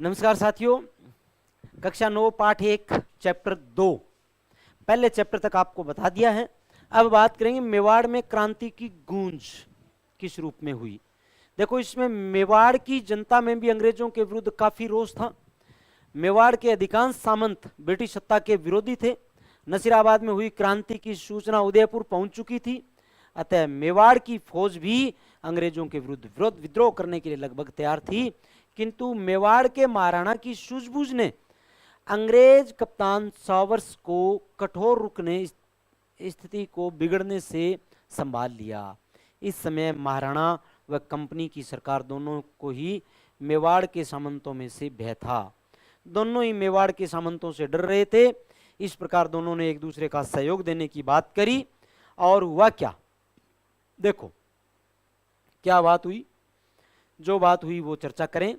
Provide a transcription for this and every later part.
नमस्कार साथियों, कक्षा 9 पाठ 1 चैप्टर 2 पहले चैप्टर तक आपको बता दिया है। अब बात करेंगे मेवाड़ में क्रांति की गूंज किस रूप में हुई। देखो, इसमें मेवाड़ की जनता में भी अंग्रेजों के विरुद्ध काफी रोष था। मेवाड़ के अधिकांश सामंत ब्रिटिश सत्ता के विरोधी थे। नसीराबाद में हुई क्रांति की सूचना उदयपुर पहुंच चुकी थी, अतः मेवाड़ की फौज भी अंग्रेजों के विरुद्ध विद्रोह करने के लिए लगभग तैयार थी। किंतु मेवाड़ के महाराणा की सूझबूझ ने अंग्रेज कप्तान सावर्स को कठोर रुख ने स्थिति को बिगड़ने से संभाल लिया। इस समय महाराणा व कंपनी की सरकार दोनों को ही मेवाड़ के सामंतों में से भय था। दोनों ही मेवाड़ के सामंतों से डर रहे थे। इस प्रकार दोनों ने एक दूसरे का सहयोग देने की बात करी। और हुआ क्या, देखो क्या बात हुई। जो बात हुई वो चर्चा करें।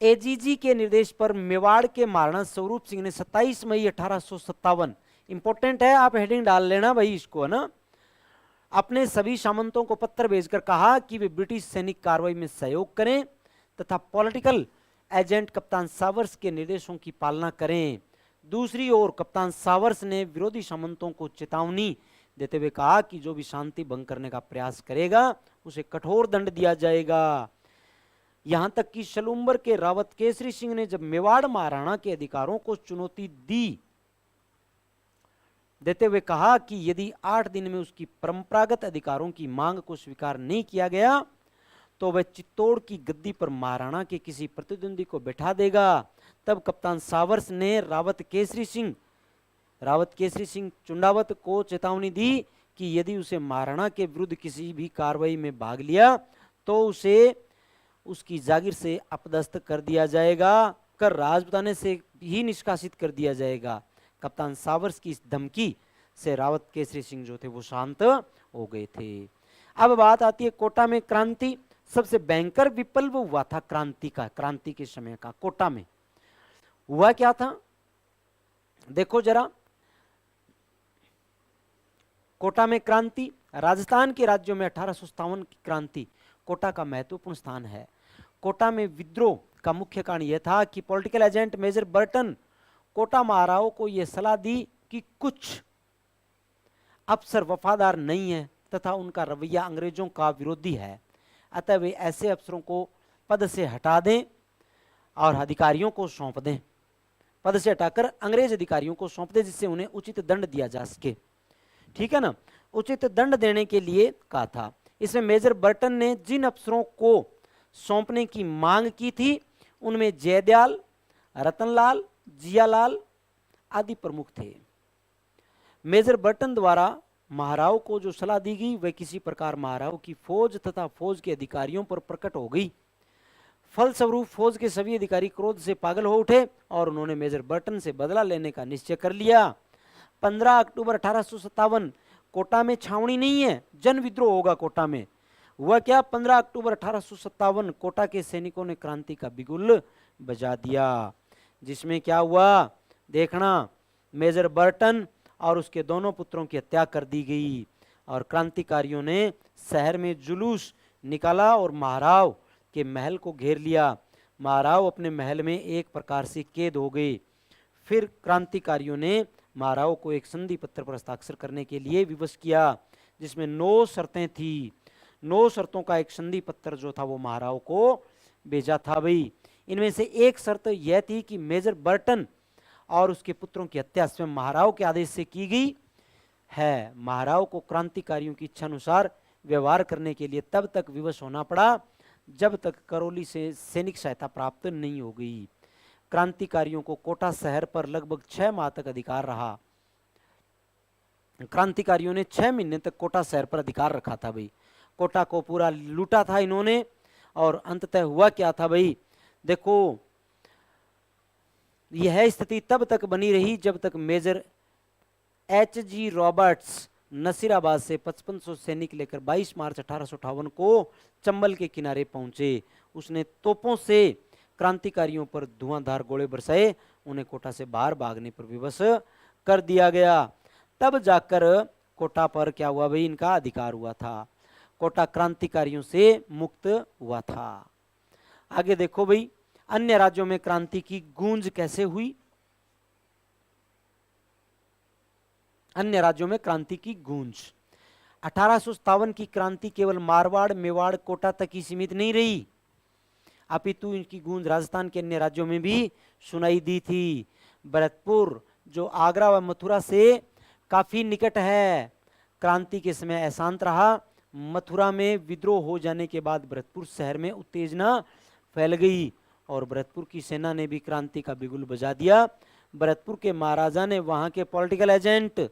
एजीजी के निर्देश पर मेवाड़ के महाराणा स्वरूप सिंह ने 27 मई 1857, इंपॉर्टेंट है, आप हेडिंग डाल लेना भाई इसको, है ना, अपने सभी सामंतों को पत्र भेजकर कहा कि वे ब्रिटिश सैनिक कार्रवाई में सहयोग करें तथा पॉलिटिकल एजेंट कप्तान सावर्स के निर्देशों की पालना करें। दूसरी ओर कप्तान सावर्स ने विरोधी सामंतों को चेतावनी देते हुए कहा कि जो भी शांति भंग करने का प्रयास करेगा उसे कठोर दंड दिया जाएगा। यहां तक कि शलुम्बर के रावत केसरी सिंह ने जब मेवाड़ महाराणा के अधिकारों को चुनौती दी, देते हुए कहा कि यदि 8 दिन में उसकी परंपरागत अधिकारों की मांग को स्वीकार नहीं किया गया तो वह चित्तौड़ की गद्दी पर महाराणा के किसी प्रतिद्वंदी को बैठा देगा। तब कप्तान सावर्स ने रावत केसरी सिंह चुंडावत को चेतावनी दी कि यदि उसे महाराणा के विरुद्ध किसी भी कार्रवाई में भाग लिया तो उसे उसकी जागीर से अपदस्थ कर दिया जाएगा, कर राजपुताने से ही निष्कासित कर दिया जाएगा। कप्तान सावर्स की इस धमकी से रावत केसरी सिंह जो थे वो शांत हो गए थे। अब बात आती है कोटा में क्रांति। सबसे भयंकर विप्लव हुआ था क्रांति के समय का। कोटा में हुआ क्या था, देखो जरा। कोटा में क्रांति, राजस्थान के राज्यों में 1857 की क्रांति कोटा का महत्वपूर्ण स्थान है। कोटा में विद्रोह का मुख्य कारण यह था कि political agent major Burton Kota Maharao को यह सलाह दी कि कुछ अफसर वफादार नहीं है तथा उनका रवैया अंग्रेजों का विरोधी है, अतः वे ऐसे अफसरों को पद से हटा दें और अधिकारियों को सौंप दें। पद से हटाकर अंग्रेज अधिकारियों को सौंप दें जिससे उन्हें उचित दंड दिया जा सके, ठीक है ना। उचित दंड देने के लिए कहा था। इसमें मेजर बर्टन ने जिन अफसरों को सौंपने की मांग की थी उनमें जयदयाल, रतनलाल, जियालाल आदि प्रमुख थे। मेजर बर्टन द्वारा महाराव को जो सलाह दी गई वह किसी प्रकार महाराव की फौज तथा फौज के अधिकारियों पर प्रकट हो गई। फलस्वरूप फौज के सभी अधिकारी क्रोध से पागल हो उठे और उन्होंने मेजर बर्टन से बदला लेने का निश्चय कर लिया। 15 अक्टूबर 1857 कोटा में छावनी नहीं है, जन विद्रोह होगा कोटा में। हुआ क्या, 15 अक्टूबर 1857 कोटा के सैनिकों ने क्रांति का बिगुल बजा दिया। जिसमें क्या हुआ देखना, मेजर बर्टन और उसके दोनों पुत्रों की हत्या कर दी गई और क्रांतिकारियों ने शहर में जुलूस निकाला और महाराव के महल को घेर लिया। महाराव अपने महल में एक प्रकार से कैद हो गए। फिर क्रांतिकारियों ने महाराव को एक संधि पत्र पर हस्ताक्षर करने के लिए विवश किया जिसमें 9 शर्तें थी। 9 शर्तों का एक संधि पत्र जो था वो महाराव को भेजा था भाई। इनमें से एक शर्त यह थी कि मेजर बर्टन और उसके पुत्रों की हत्या स्वयं महाराव के आदेश से की गई है। महाराव को क्रांतिकारियों की इच्छा अनुसार व्यवहार करने के लिए तब तक विवश होना पड़ा जब तक करौली से सैनिक सहायता प्राप्त नहीं हो गई। क्रांतिकारियों को कोटा शहर पर लगभग 6 माह तक अधिकार रहा। क्रांतिकारियों ने 6 महीने तक कोटा शहर पर अधिकार रखा था भाई। कोटा को पूरा लूटा था इन्होंने। और अंततः हुआ क्या था भाई, देखो यह स्थिति तब तक बनी रही जब तक मेजर H.G. रॉबर्ट्स नसीराबाद से 5500 सैनिक लेकर 22 मार्च 1858 को चंबल के किनारे पहुंचे। उसने तोपों से क्रांतिकारियों पर धुआंधार गोले बरसाए, उन्हें कोटा से बाहर भागने पर विवश कर दिया गया। तब जाकर कोटा पर क्या हुआ भाई, इनका अधिकार हुआ था। कोटा क्रांतिकारियों से मुक्त हुआ था। आगे देखो भाई, अन्य राज्यों में क्रांति की गूंज कैसे हुई? अन्य राज्यों में क्रांति की गूंज। 1857 की क्रांति केवल मारवाड़, मेवाड़, कोटा तक ही सीमित नहीं रही, अपितु इनकी गूंज राजस्थान के अन्य राज्यों में भी सुनाई दी थी। भरतपुर जो आगरा व मथुरा से काफी निकट है, क्रांति के समय अशांत रहा। मथुरा में विद्रोह हो जाने के बाद भरतपुर शहर में उत्तेजना फैल गई और भरतपुर की सेना ने भी क्रांति का बिगुल बजा दिया। भरतपुर के महाराजा ने वहां के पॉलिटिकल एजेंट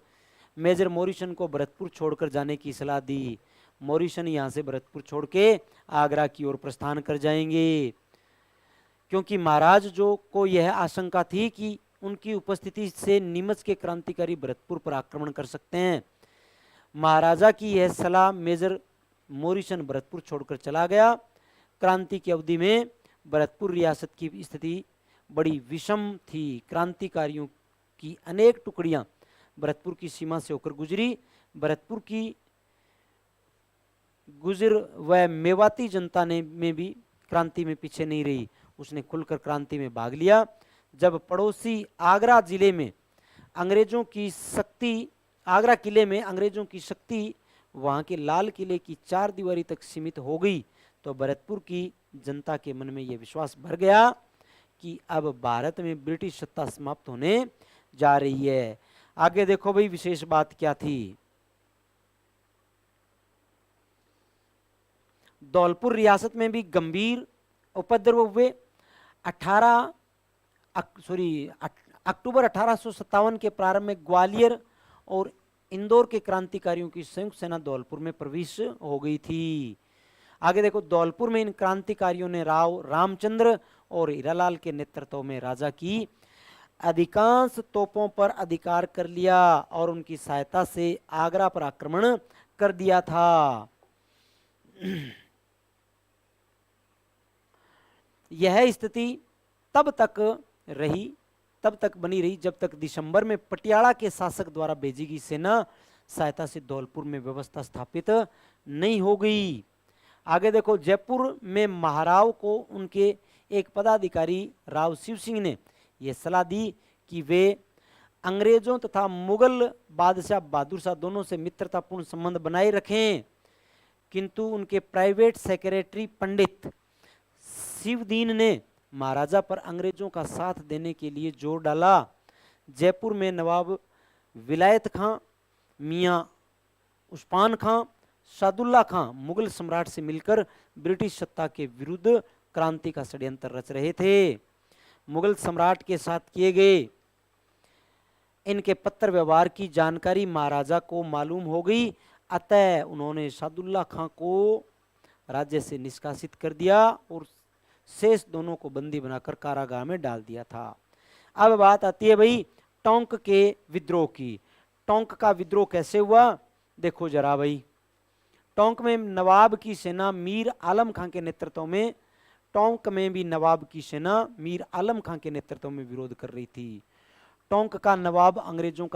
मेजर मॉरिसन को भरतपुर छोड़कर जाने की सलाह दी। मॉरिसन यहां से भरतपुर छोड़ के आगरा की ओर प्रस्थान कर जाएंगे, क्योंकि महाराज जो को यह आशंका थी कि उनकी उपस्थिति से नीमच के क्रांतिकारी भरतपुर पर आक्रमण कर सकते हैं। महाराजा की यह सलाह मेजर मॉरिसन भरतपुर छोड़कर चला गया। क्रांति की अवधि में भरतपुर रियासत की स्थिति बड़ी विषम थी। क्रांतिकारियों की अनेक टुकड़ियां भरतपुर की सीमा से होकर गुजरी। भरतपुर की गुजर व मेवाती जनता ने में भी क्रांति में पीछे नहीं रही, उसने खुलकर क्रांति में भाग लिया। जब पड़ोसी आगरा जिले में अंग्रेजों की शक्ति, आगरा किले में अंग्रेजों की शक्ति वहां के लाल किले की 4 दीवारी तक सीमित हो गई, तो भरतपुर की जनता के मन में यह विश्वास भर गया कि अब भारत में ब्रिटिश सत्ता समाप्त होने जा रही है। आगे देखो भाई विशेष बात क्या थी। धौलपुर रियासत में भी गंभीर उपद्रव हुए। अक्टूबर 1857 के प्रारंभ में ग्वालियर और इंदौर के क्रांतिकारियों की संयुक्त सेना धौलपुर में प्रवेश हो गई थी। आगे देखो, धौलपुर में इन क्रांतिकारियों ने राव रामचंद्र और हीरालाल के नेतृत्व में राजा की अधिकांश तोपों पर अधिकार कर लिया और उनकी सहायता से आगरा पर आक्रमण कर दिया था। यह स्थिति तब तक बनी रही जब तक दिसंबर में पटियाला के शासक द्वारा भेजी गई सेना सहायता से धौलपुर में व्यवस्था स्थापित नहीं हो गई। आगे देखो, जयपुर में महाराव को उनके एक पदाधिकारी राव शिव सिंह ने यह सलाह दी कि वे अंग्रेजों तथा मुगल बादशाह बहादुर शाह दोनों से मित्रतापूर्ण संबंध बनाए रखें, किंतु उनके प्राइवेट सेक्रेटरी पंडित शिवदीन ने महाराजा पर अंग्रेजों का साथ देने के लिए जोर डाला। जयपुर में नवाब विलायत खां, मियां उस्मान खां, सादुल्ला खां मुगल सम्राट से मिलकर ब्रिटिश सत्ता के विरुद्ध क्रांति का षड्यंत्र रच रहे थे। मुगल सम्राट के साथ किए गए इनके पत्र व्यवहार की जानकारी महाराजा को मालूम हो गई, अतः उन्होंने सादुल्ला खां को राज्य से निष्कासित कर दिया और शेष दोनों को बंदी बनाकर कारागार में डाल दिया था। अब बात आती है भाई टोंक के विद्रोह की। टोंक का विद्रोह कैसे हुआ देखो जरा भाई। टोंक में नवाब की सेना मीर आलम खां के नेतृत्व में, टोंक में भी नवाब की सेना मीर आलम खां के नेतृत्व में विरोध कर रही थी। टोंक का नवाब अंग्रेजों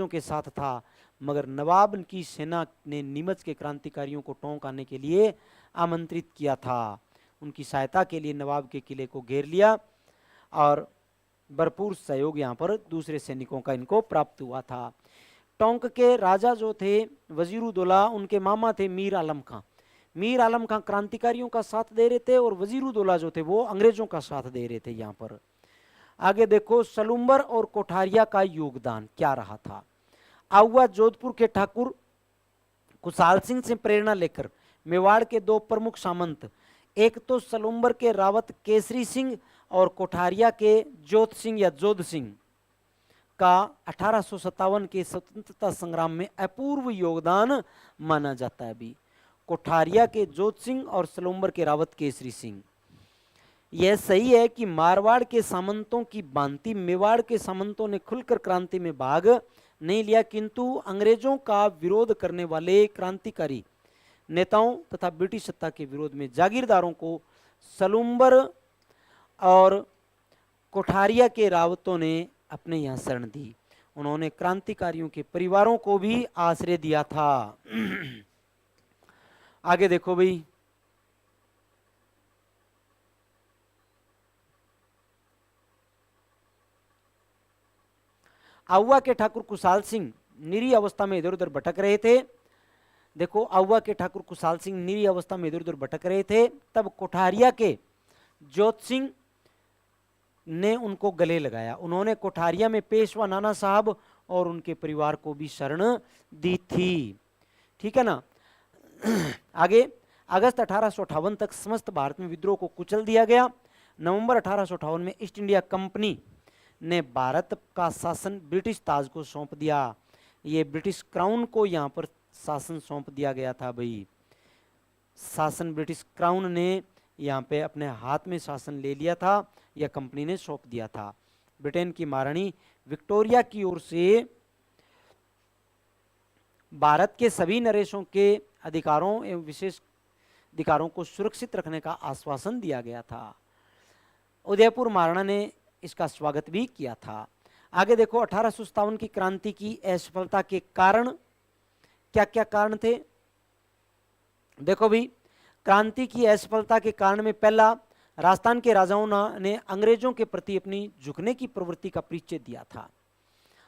के साथ था, मगर नवाब की सेना ने नीमच के क्रांतिकारियों को टोंक आने के लिए आमंत्रित किया था। उनकी सहायता के लिए नवाब के किले को घेर लिया और भरपूर सहयोग यहाँ पर दूसरे सैनिकों का इनको प्राप्त हुआ था। टोंक के राजा जो थे वजीरुद्दौला, उनके मामा थे मीर आलम खां। मीर आलम खां क्रांतिकारियों का साथ दे रहे थे और वजीरुद्दौला जो थे वो अंग्रेजों का साथ दे रहे थे। यहाँ पर आगे देखो, सलूम्बर और कोठारिया का योगदान क्या रहा था। आउवा जोधपुर के ठाकुर कुशाल सिंह से प्रेरणा लेकर मेवाड़ के 2 प्रमुख सामंत, एक तो सलूम्बर के रावत केसरी सिंह और कोठारिया के जोध सिंह या जोध सिंह का 1857 के स्वतंत्रता संग्राम में अपूर्व योगदान माना जाता है। अभी कोठारिया के जोध सिंह और सलूम्बर के रावत केसरी सिंह। यह सही है कि मारवाड़ के सामंतों की भांति मेवाड़ के सामंतों ने खुलकर क्रांति में भाग नहीं लिया, किंतु अंग्रेजों का विरोध करने वाले क्रांतिकारी नेताओं तथा ब्रिटिश सत्ता के विरोध में जागीरदारों को सलूम्बर और कोठारिया के रावतों ने अपने यहाँ शरण दी। उन्होंने क्रांतिकारियों के परिवारों को भी आश्रय दिया था। आगे देखो भाई, आहुआ के ठाकुर कुशाल सिंह निरी अवस्था में इधर उधर भटक रहे थे। देखो, आहुआ के ठाकुर कुशाल सिंह निरी अवस्था में इधर उधर भटक रहे थे, तब कोठारिया के जोत सिंह ने उनको गले लगाया। उन्होंने कोठारिया में पेशवा नाना साहब और उनके परिवार को भी शरण दी थी। ठीक है ना। आगे, अगस्त 1858 तक समस्त भारत में विद्रोह को कुचल दिया गया। नवंबर 1858 में ईस्ट इंडिया कंपनी ने भारत का शासन ब्रिटिश ताज को सौंप दिया। ये ब्रिटिश क्राउन को यहाँ पर शासन सौंप दिया गया था भाई। शासन ब्रिटिश क्राउन ने यहाँ पे अपने हाथ में शासन ले लिया था, या कंपनी ने सौंप दिया था। ब्रिटेन की महारानी विक्टोरिया की ओर से भारत के सभी नरेशों के अधिकारों एवं विशेष अधिकारों को सुरक्षित रखने का आश्वासन दिया गया था। उदयपुर महाराणा ने इसका स्वागत भी किया था। आगे देखो, 1857 की क्रांति की असफलता के कारण क्या क्या कारण थे। देखो भी, क्रांति की असफलता के कारण में पहला, राजस्थान के राजाओं ने अंग्रेजों के प्रति अपनी झुकने की प्रवृत्ति का परिचय दिया था।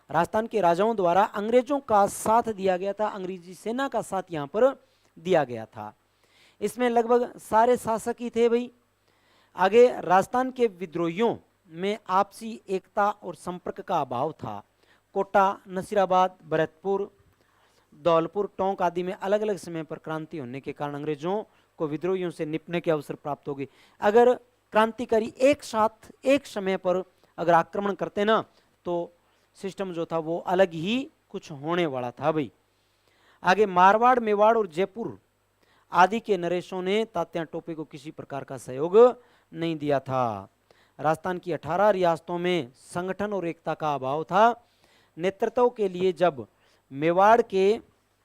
राजस्थान के राजाओं द्वारा अंग्रेजों का साथ दिया गया था, अंग्रेजी सेना का साथ यहाँ पर दिया गया था। इसमें लगभग सारे शासक ही थे भाई। आगे, राजस्थान के विद्रोहियों में आपसी एकता और संपर्क का अभाव था। कोटा, नसीराबाद, भरतपुर, धौलपुर, टोंक आदि में अलग अलग समय पर क्रांति होने के कारण अंग्रेजों को विद्रोहियों से निपटने के अवसर प्राप्त हो गए। अगर क्रांतिकारी एक साथ एक समय पर अगर आक्रमण करते ना, तो सिस्टम जो था वो अलग ही कुछ होने वाला था भाई। आगे, मारवाड़, मेवाड़ और जयपुर आदि के नरेशों ने तात्या टोपे को किसी प्रकार का सहयोग नहीं दिया था। राजस्थान की 18 रियासतों में संगठन और एकता का अभाव था। नेतृत्व के लिए जब मेवाड़ के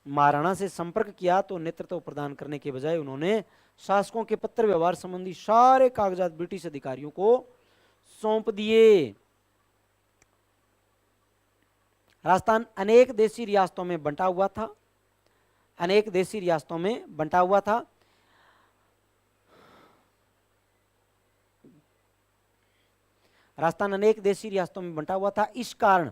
महाराणा से संपर्क किया तो नेतृत्व प्रदान करने के बजाय उन्होंने शासकों के पत्र व्यवहार संबंधी सारे कागजात ब्रिटिश अधिकारियों को सौंप दिए। राजस्थान अनेक देशी रियासतों में बंटा हुआ था, अनेक देशी रियासतों में बंटा हुआ था। राजस्थान अनेक देशी रियासतों में बंटा हुआ था, इस कारण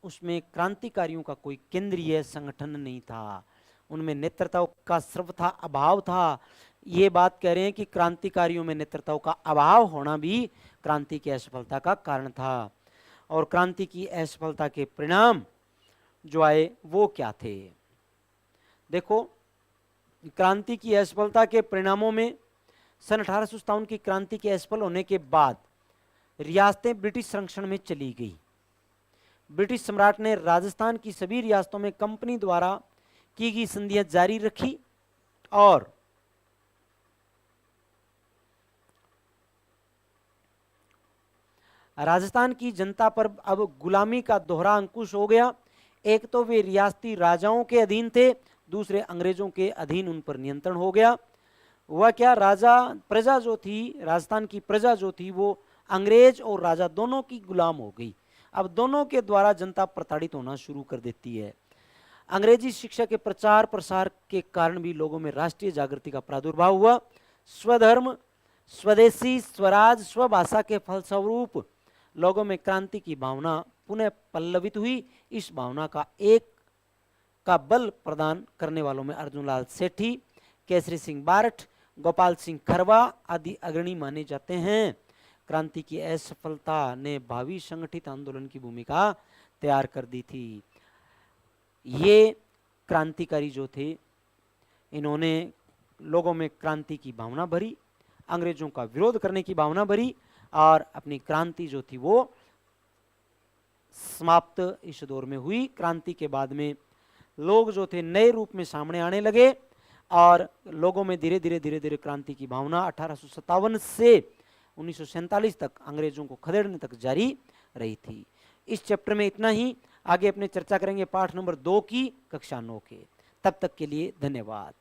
उसमें क्रांतिकारियों का कोई केंद्रीय संगठन नहीं था, उनमें नेतृत्व का सर्वथा अभाव था। ये बात कह रहे हैं कि क्रांतिकारियों में नेतृत्व का अभाव होना भी क्रांति की असफलता का कारण था। और क्रांति की असफलता के परिणाम जो आए वो क्या थे। देखो, क्रांति की असफलता के परिणामों में सन 1857 की क्रांति के असफल होने के बाद रियासतें ब्रिटिश संरक्षण में चली गई। ब्रिटिश सम्राट ने राजस्थान की सभी रियासतों में कंपनी द्वारा की गई संधियां जारी रखी और राजस्थान की जनता पर अब गुलामी का दोहरा अंकुश हो गया। एक तो वे रियासती राजाओं के अधीन थे, दूसरे अंग्रेजों के अधीन उन पर नियंत्रण हो गया। वह क्या, प्रजा जो थी, राजस्थान की प्रजा जो थी वो अंग्रेज और राजा दोनों की गुलाम हो गई। अब दोनों के द्वारा जनता प्रताड़ित होना शुरू कर देती है। अंग्रेजी शिक्षा के प्रचार प्रसार के कारण भी लोगों में राष्ट्रीय जागृति का प्रादुर्भाव हुआ। स्वधर्म, स्वदेशी, स्वराज, स्वभाषा के फलस्वरूप लोगों में क्रांति की भावना पुनः पल्लवित हुई। इस भावना का बल प्रदान करने वालों में अर्जुनलाल सेठी, केसरी सिंह बारठ, गोपाल सिंह खरवा आदि अग्रणी माने जाते हैं। क्रांति की असफलता ने भावी संगठित आंदोलन की भूमिका तैयार कर दी थी। ये क्रांतिकारी जो थे, इन्होंने लोगों में क्रांति की भावना भरी, अंग्रेजों का विरोध करने की भावना भरी और अपनी क्रांति जो थी वो समाप्त इस दौर में हुई। क्रांति के बाद में लोग जो थे नए रूप में सामने आने लगे और लोगों में धीरे धीरे क्रांति की भावना 1857 से 1947 तक अंग्रेजों को खदेड़ने तक जारी रही थी। इस चैप्टर में इतना ही। आगे अपने चर्चा करेंगे पाठ नंबर 2 की कक्षा 9 के। तब तक के लिए धन्यवाद।